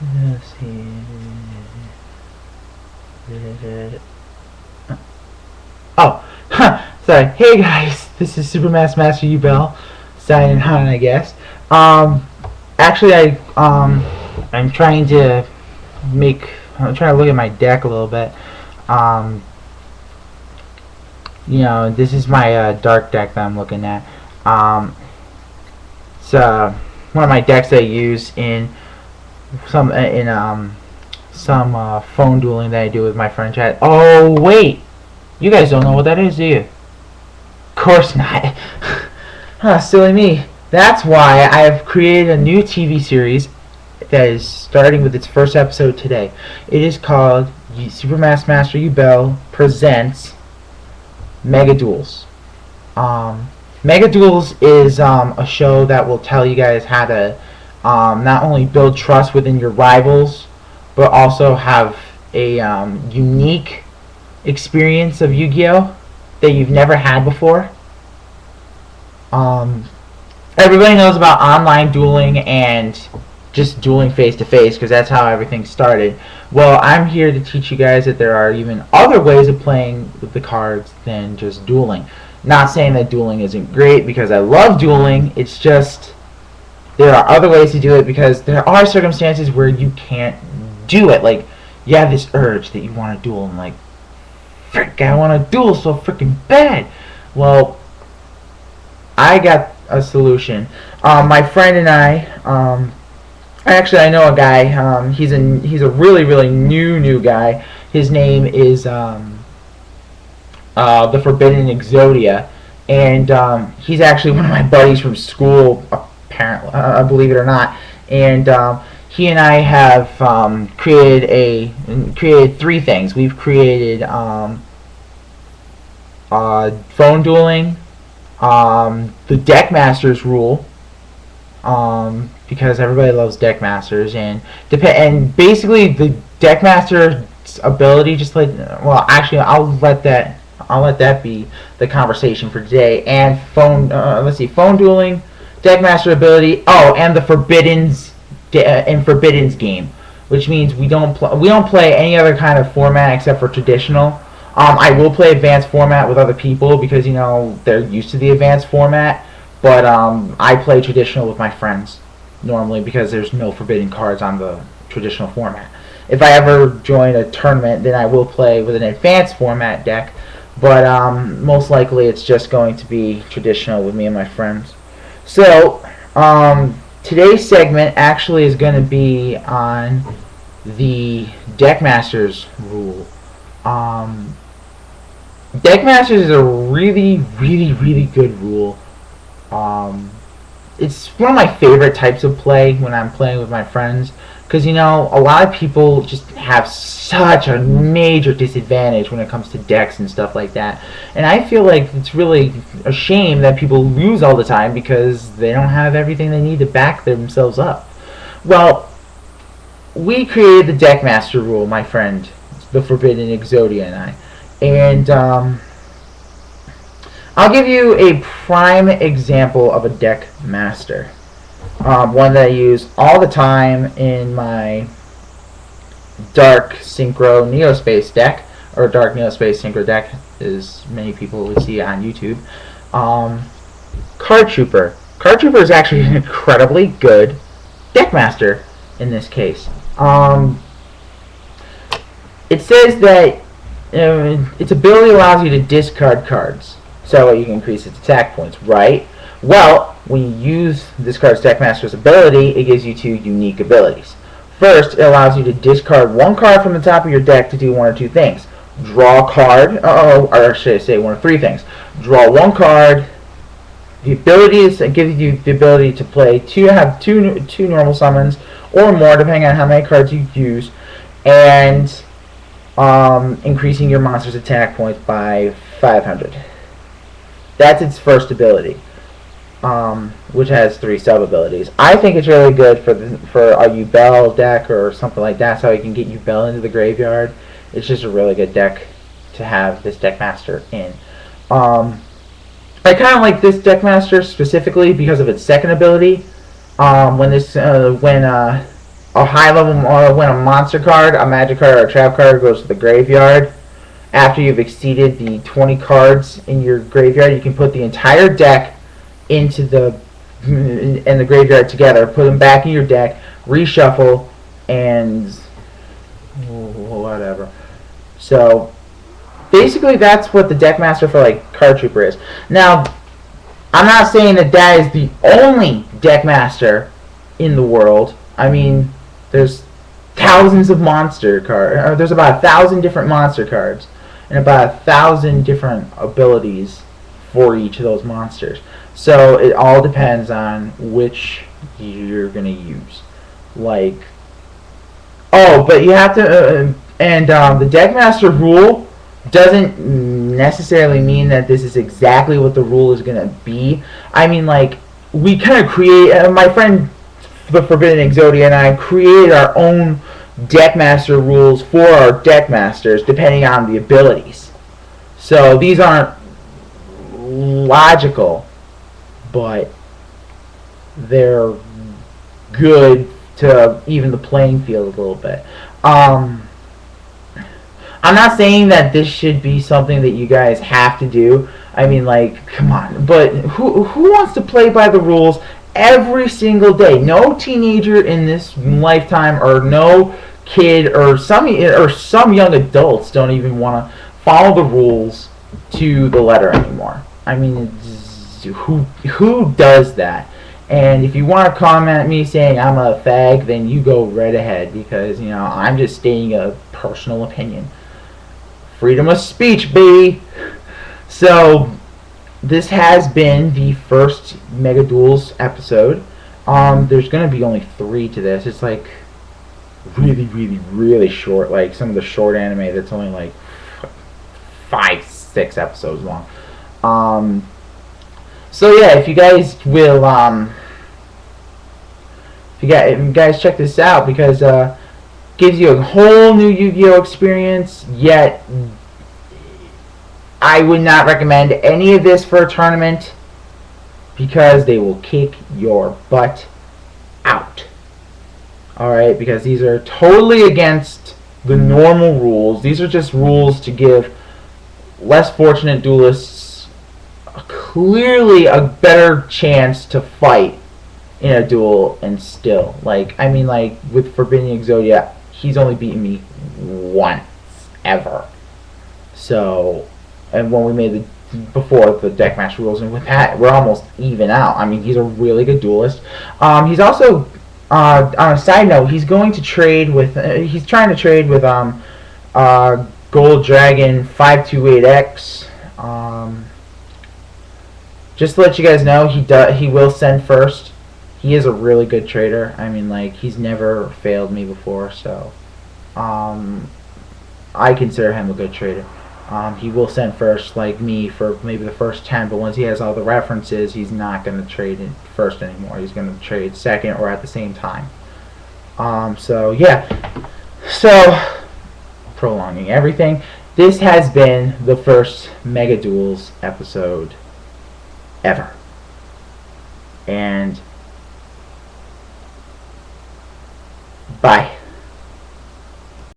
Let's see. Oh, sorry. Hey guys, this is suprmaskdmastryubel signing on, I guess. Actually, I'm trying to I'm trying to look at my deck a little bit. Um, this is my dark deck that I'm looking at. It's one of my decks that I use in some phone dueling that I do with my friend chat. Oh wait, you guys don't know what that is, do you? Of course not. Huh, silly me. That's why I have created a new TV series that is starting with its first episode today. It is called Suprmaskdmastryubel presents MEGADUELS. MEGADUELS is a show that will tell you guys how to not only build trust within your rivals, but also have a unique experience of Yu-Gi-Oh! That you've never had before. Everybody knows about online dueling and just dueling face to face because that's how everything started. Well, I'm here to teach you guys that there are even other ways of playing with the cards than just dueling. Not saying that dueling isn't great because I love dueling, it's just there are other ways to do it because there are circumstances where you can't do it. Like, you have this urge that you want to duel and like, frick, I want to duel so freaking bad. Well, I got a solution. My friend and I know a guy. He's a really new guy. His name is the Forbidden Exodia, and he's actually one of my buddies from school. Apparently, believe it or not, and he and I have created three things. We've created phone dueling, the deck masters rule, because everybody loves deck masters, and basically the deck master's ability, just like, well, actually, I'll let that be the conversation for today. And phone dueling, deck master ability, and the Forbidden's game, which means we don't play any other kind of format except for traditional. I will play advanced format with other people because they're used to the advanced format, but I play traditional with my friends normally because there's no forbidden cards on the traditional format. If I ever join a tournament, then I will play with an advanced format deck, but most likely it's just going to be traditional with me and my friends. So today's segment actually is going to be on the Deckmasters rule. Deckmasters is a really good rule. It's one of my favorite types of play when I'm playing with my friends, because a lot of people just have such a major disadvantage when it comes to decks and stuff like that, and I feel like it's really a shame that people lose all the time because they don't have everything they need to back themselves up. Well, we created the Deckmaster rule, my friend, the Forbidden Exodia and I, and I'll give you a prime example of a deck master. One that I use all the time in my Dark Synchro Neospace deck, or Dark Neospace Synchro deck, as many people would see on YouTube. Card Trooper. Card Trooper is actually an incredibly good deck master in this case. It says that its ability allows you to discard cards, so you can increase its attack points, right? Well, when you use this card's Deckmaster's ability, it gives you two unique abilities. First, it allows you to discard one card from the top of your deck to do one or two things. Draw a card, or should I say one of three things. Draw one card. The ability gives you the ability to play have two normal summons or more, depending on how many cards you use, and increasing your monster's attack points by 500. That's its first ability, which has three sub-abilities. I think it's really good for a Ubel deck or something like that, so you can get Ubel into the graveyard. It's just a really good deck to have this Deckmaster in. I kind of like this Deckmaster specifically because of its second ability. When a high level when a monster card, a magic card, or a trap card goes to the graveyard. After you've exceeded the 20 cards in your graveyard, you can put the entire deck into the graveyard together. Put them back in your deck, reshuffle, and whatever. So basically, that's what the Deckmaster for like Card Trooper is. Now, I'm not saying that that is the only Deckmaster in the world. I mean, there's thousands of monster cards. There's about 1,000 different monster cards, and about 1,000 different abilities for each of those monsters. So it all depends on which you're gonna use. Like, oh, but you have to, the Deckmaster rule doesn't necessarily mean that this is exactly what the rule is gonna be. I mean, like, we kind of create. My friend, the Forbidden Exodia, and I created our own Deckmaster rules for our Deckmasters, depending on the abilities. So these aren't logical, but they're good to even the playing field a little bit. I'm not saying that this should be something that you guys have to do. I mean, like, come on. But who wants to play by the rules every single day? No teenager in this lifetime, or no kid, or some young adults don't even want to follow the rules to the letter anymore. I mean, who does that? And if you want to comment at me saying I'm a fag, then you go right ahead, because, you know, I'm just stating a personal opinion. Freedom of speech, baby. So this has been the first Mega Duels episode. There's gonna be only 3 to this. It's like really short. Like some of the short anime that's only like 5-6 episodes long. So yeah, if you guys will, if you guys check this out, because gives you a whole new Yu-Gi-Oh experience. Yet I would not recommend any of this for a tournament, because they will kick your butt out. Alright, because these are totally against the normal rules. These are just rules to give less fortunate duelists clearly a better chance to fight in a duel. And still, like, I mean, like with Forbidden Exodia, he's only beaten me once ever. So, and when we made before the Deckmaster rules, and with that, we're almost even out. I mean, he's a really good duelist. He's also, on a side note, he's going to trade with, he's trying to trade with Gold Dragon 528X. Just to let you guys know, he will send first. He is a really good trader. I mean, like, he's never failed me before, so I consider him a good trader. He will send first, like me, for maybe the first 10, but once he has all the references, he's not going to trade in first anymore. He's going to trade second or at the same time. So, yeah. So, prolonging everything, this has been the first Mega Duels episode ever. And bye.